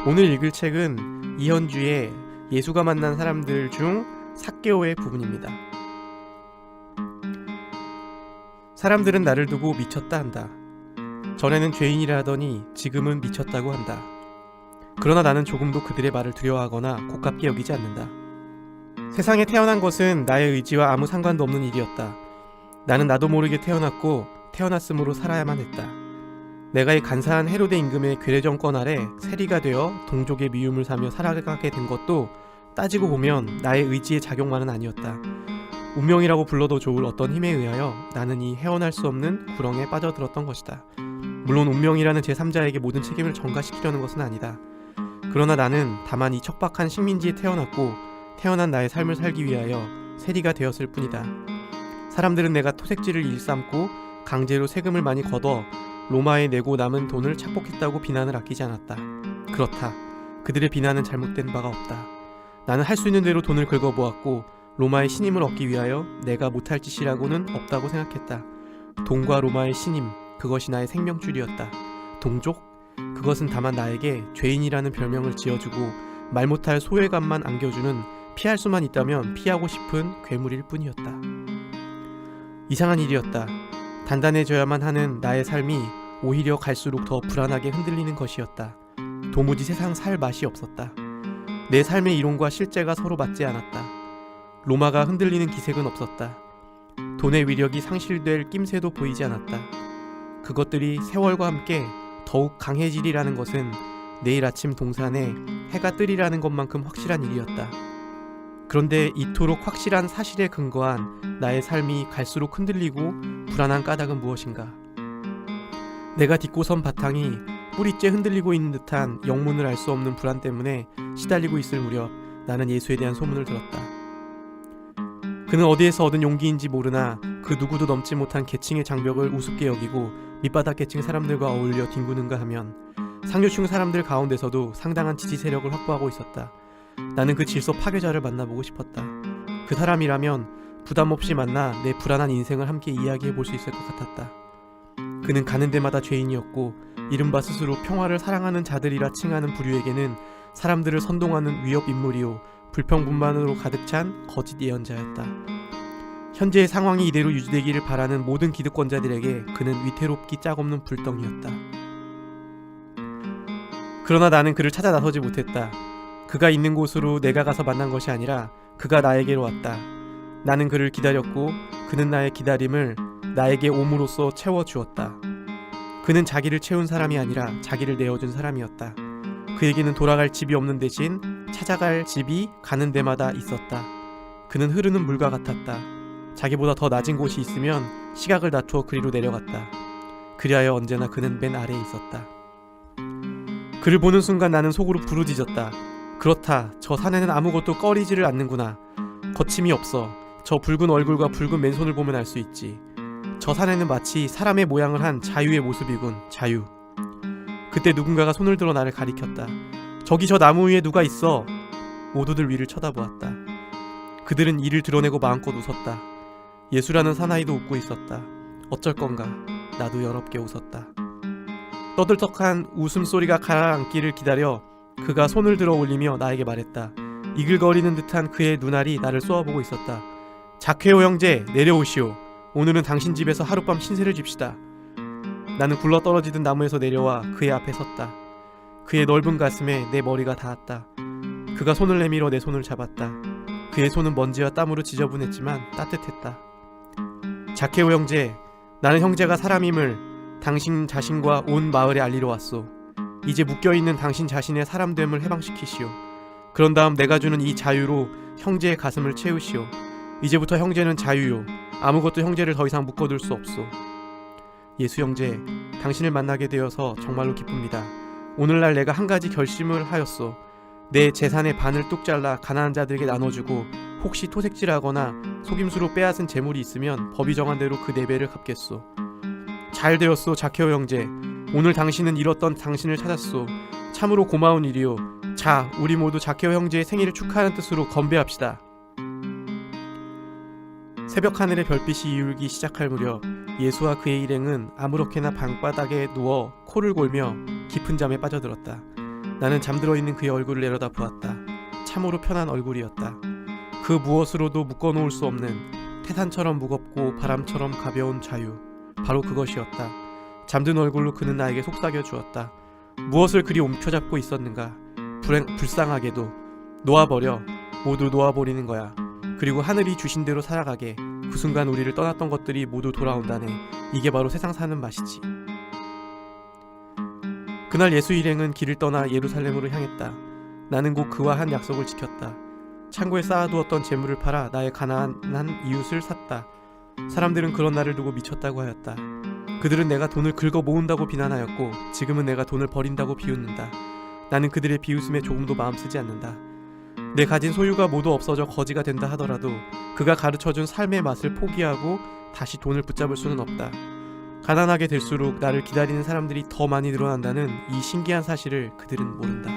오늘 읽을 책은 이현주의 예수가 만난 사람들 중 삭개오의 부분입니다. 사람들은 나를 두고 미쳤다 한다. 전에는 죄인이라 하더니 지금은 미쳤다고 한다. 그러나 나는 조금도 그들의 말을 두려워하거나 고깝게 여기지 않는다. 세상에 태어난 것은 나의 의지와 아무 상관도 없는 일이었다. 나는 나도 모르게 태어났고 태어났으므로 살아야만 했다. 내가 이 간사한 헤로데 임금의 괴뢰 정권 아래 세리가 되어 동족의 미움을 사며 살아가게 된 것도 따지고 보면 나의 의지의 작용만은 아니었다. 운명이라고 불러도 좋을 어떤 힘에 의하여 나는 이 헤어날 수 없는 구렁에 빠져들었던 것이다. 물론 운명이라는 제3자에게 모든 책임을 전가시키려는 것은 아니다. 그러나 나는 다만 이 척박한 식민지에 태어났고 태어난 나의 삶을 살기 위하여 세리가 되었을 뿐이다. 사람들은 내가 토색질을 일삼고 강제로 세금을 많이 걷어 로마에 내고 남은 돈을 착복했다고 비난을 아끼지 않았다. 그렇다. 그들의 비난은 잘못된 바가 없다. 나는 할 수 있는 대로 돈을 긁어보았고 로마의 신임을 얻기 위하여 내가 못할 짓이라고는 없다고 생각했다. 돈과 로마의 신임, 그것이 나의 생명줄이었다. 동족? 그것은 다만 나에게 죄인이라는 별명을 지어주고 말 못할 소외감만 안겨주는 피할 수만 있다면 피하고 싶은 괴물일 뿐이었다. 이상한 일이었다. 단단해져야만 하는 나의 삶이 오히려 갈수록 더 불안하게 흔들리는 것이었다. 도무지 세상 살 맛이 없었다. 내 삶의 이론과 실제가 서로 맞지 않았다. 로마가 흔들리는 기색은 없었다. 돈의 위력이 상실될 낌새도 보이지 않았다. 그것들이 세월과 함께 더욱 강해지리라는 것은 내일 아침 동산에 해가 뜨리라는 것만큼 확실한 일이었다. 그런데 이토록 확실한 사실에 근거한 나의 삶이 갈수록 흔들리고 불안한 까닭은 무엇인가? 내가 딛고 선 바탕이 뿌리째 흔들리고 있는 듯한 영문을 알 수 없는 불안 때문에 시달리고 있을 무렵 나는 예수에 대한 소문을 들었다. 그는 어디에서 얻은 용기인지 모르나 그 누구도 넘지 못한 계층의 장벽을 우습게 여기고 밑바닥 계층 사람들과 어울려 뒹구는가 하면 상류층 사람들 가운데서도 상당한 지지 세력을 확보하고 있었다. 나는 그 질서 파괴자를 만나보고 싶었다. 그 사람이라면 부담 없이 만나 내 불안한 인생을 함께 이야기해 볼 수 있을 것 같았다. 그는 가는 데마다 죄인이었고 이른바 스스로 평화를 사랑하는 자들이라 칭하는 부류에게는 사람들을 선동하는 위협 인물이요 불평분만으로 가득 찬 거짓 예언자였다. 현재의 상황이 이대로 유지되기를 바라는 모든 기득권자들에게 그는 위태롭기 짝없는 불덩이였다. 그러나 나는 그를 찾아 나서지 못했다. 그가 있는 곳으로 내가 가서 만난 것이 아니라 그가 나에게로 왔다. 나는 그를 기다렸고 그는 나의 기다림을 나에게 옴으로써 채워주었다. 그는 자기를 채운 사람이 아니라 자기를 내어준 사람이었다. 그에게는 돌아갈 집이 없는 대신 찾아갈 집이 가는 데마다 있었다. 그는 흐르는 물과 같았다. 자기보다 더 낮은 곳이 있으면 시각을 낮추어 그리로 내려갔다. 그리하여 언제나 그는 맨 아래에 있었다. 그를 보는 순간 나는 속으로 부르짖었다. 그렇다. 저 사내는 아무것도 꺼리지를 않는구나. 거침이 없어. 저 붉은 얼굴과 붉은 맨손을 보면 알 수 있지. 저 사내는 마치 사람의 모양을 한 자유의 모습이군. 자유. 그때 누군가가 손을 들어 나를 가리켰다. 저기 저 나무 위에 누가 있어. 모두들 위를 쳐다보았다. 그들은 이를 드러내고 마음껏 웃었다. 예수라는 사나이도 웃고 있었다. 어쩔 건가. 나도 여럽게 웃었다. 떠들썩한 웃음소리가 가라앉기를 기다려 그가 손을 들어 올리며 나에게 말했다. 이글거리는 듯한 그의 눈알이 나를 쏘아보고 있었다. 자케오 형제, 내려오시오. 오늘은 당신 집에서 하룻밤 신세를 집시다. 나는 굴러떨어지던 나무에서 내려와 그의 앞에 섰다. 그의 넓은 가슴에 내 머리가 닿았다. 그가 손을 내밀어 내 손을 잡았다. 그의 손은 먼지와 땀으로 지저분했지만 따뜻했다. 자케오 형제, 나는 형제가 사람임을 당신 자신과 온 마을에 알리러 왔소. 이제 묶여있는 당신 자신의 사람됨을 해방시키시오. 그런 다음 내가 주는 이 자유로 형제의 가슴을 채우시오. 이제부터 형제는 자유요. 아무것도 형제를 더 이상 묶어둘 수 없소. 예수 형제, 당신을 만나게 되어서 정말로 기쁩니다. 오늘날 내가 한 가지 결심을 하였소. 내 재산의 반을 뚝 잘라 가난한 자들에게 나눠주고 혹시 토색질하거나 속임수로 빼앗은 재물이 있으면 법이 정한 대로 그 4배를 갚겠소. 잘 되었소, 자케오 형제. 오늘 당신은 잃었던 당신을 찾았소. 참으로 고마운 일이요. 자, 우리 모두 자케오 형제의 생일을 축하하는 뜻으로 건배합시다. 새벽 하늘의 별빛이 이울기 시작할 무렵 예수와 그의 일행은 아무렇게나 방바닥에 누워 코를 골며 깊은 잠에 빠져들었다. 나는 잠들어 있는 그의 얼굴을 내려다 보았다. 참으로 편한 얼굴이었다. 그 무엇으로도 묶어놓을 수 없는 태산처럼 무겁고 바람처럼 가벼운 자유, 바로 그것이었다. 잠든 얼굴로 그는 나에게 속삭여 주었다. 무엇을 그리 움켜잡고 있었는가. 불쌍하게도 놓아버려. 모두 놓아버리는 거야. 그리고 하늘이 주신 대로 살아가게. 그 순간 우리를 떠났던 것들이 모두 돌아온다네. 이게 바로 세상 사는 맛이지. 그날 예수 일행은 길을 떠나 예루살렘으로 향했다. 나는 곧 그와 한 약속을 지켰다. 창고에 쌓아두었던 재물을 팔아 나의 가난한 이웃을 샀다. 사람들은 그런 나를 두고 미쳤다고 하였다. 그들은 내가 돈을 긁어 모은다고 비난하였고 지금은 내가 돈을 버린다고 비웃는다. 나는 그들의 비웃음에 조금도 마음 쓰지 않는다. 내 가진 소유가 모두 없어져 거지가 된다 하더라도 그가 가르쳐준 삶의 맛을 포기하고 다시 돈을 붙잡을 수는 없다. 가난하게 될수록 나를 기다리는 사람들이 더 많이 늘어난다는 이 신기한 사실을 그들은 모른다.